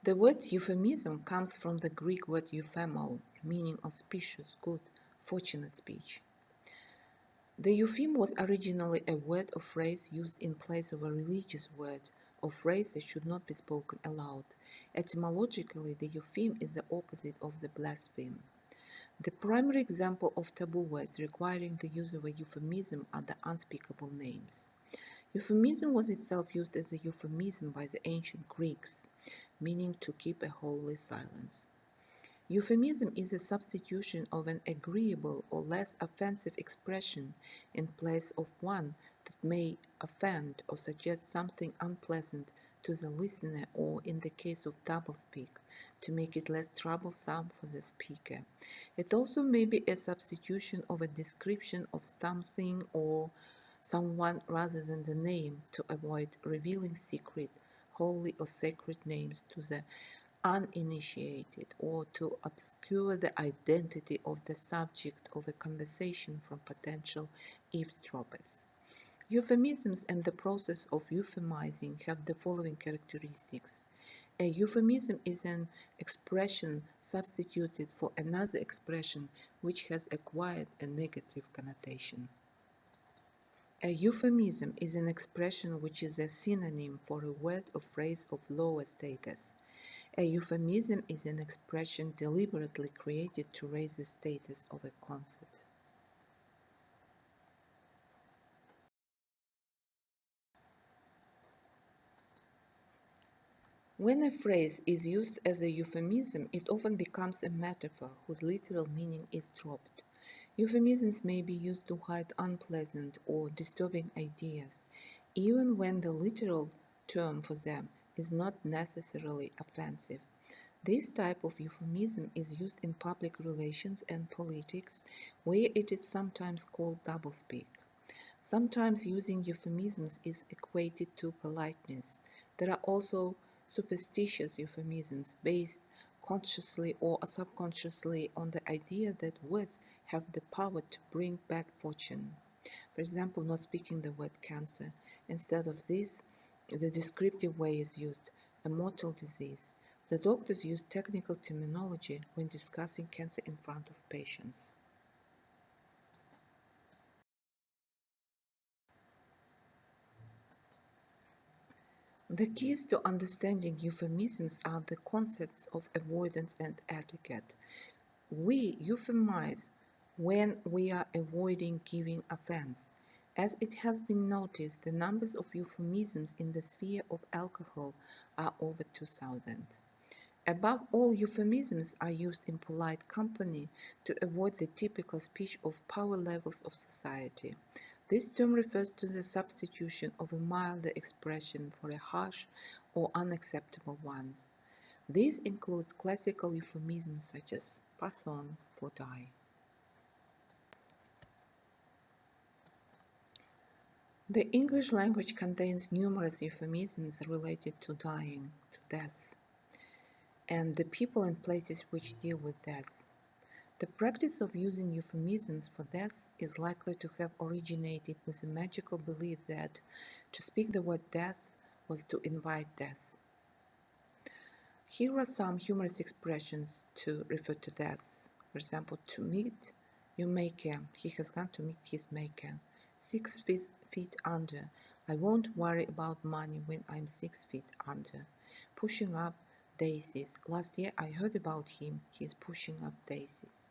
The word euphemism comes from the Greek word euphemo, meaning auspicious, good, fortunate speech. The euphem was originally a word or phrase used in place of a religious word or phrase that should not be spoken aloud. Etymologically, the euphem is the opposite of the blaspheme. The primary example of taboo words requiring the use of a euphemism are the unspeakable names. Euphemism was itself used as a euphemism by the ancient Greeks, meaning to keep a holy silence. Euphemism is a substitution of an agreeable or less offensive expression in place of one that may offend or suggest something unpleasant to the listener, or in the case of doublespeak, to make it less troublesome for the speaker. It also may be a substitution of a description of something or someone rather than the name, to avoid revealing secret, holy or sacred names to the uninitiated, or to obscure the identity of the subject of a conversation from potential eavesdroppers. Euphemisms and the process of euphemizing have the following characteristics. A euphemism is an expression substituted for another expression which has acquired a negative connotation. A euphemism is an expression which is a synonym for a word or phrase of lower status. A euphemism is an expression deliberately created to raise the status of a concept. When a phrase is used as a euphemism, it often becomes a metaphor whose literal meaning is dropped. Euphemisms may be used to hide unpleasant or disturbing ideas, even when the literal term for them is not necessarily offensive. This type of euphemism is used in public relations and politics, where it is sometimes called doublespeak. Sometimes using euphemisms is equated to politeness. There are also superstitious euphemisms based consciously or subconsciously on the idea that words have the power to bring bad fortune. For example, not speaking the word cancer. Instead of this, the descriptive way is used, a mortal disease. The doctors use technical terminology when discussing cancer in front of patients. The keys to understanding euphemisms are the concepts of avoidance and etiquette. We euphemize when we are avoiding giving offense. As it has been noticed, the numbers of euphemisms in the sphere of alcohol are over 2,000. Above all, euphemisms are used in polite company to avoid the typical speech of power levels of society. This term refers to the substitution of a milder expression for a harsh or unacceptable one. This includes classical euphemisms such as pass on for die. The English language contains numerous euphemisms related to dying, to death, and the people and places which deal with death. The practice of using euphemisms for death is likely to have originated with the magical belief that to speak the word death was to invite death. Here are some humorous expressions to refer to death. For example, to meet your maker. He has gone to meet his maker. 6 feet under. I won't worry about money when I'm 6 feet under. Pushing up daisies. Last year I heard about him. He's pushing up daisies.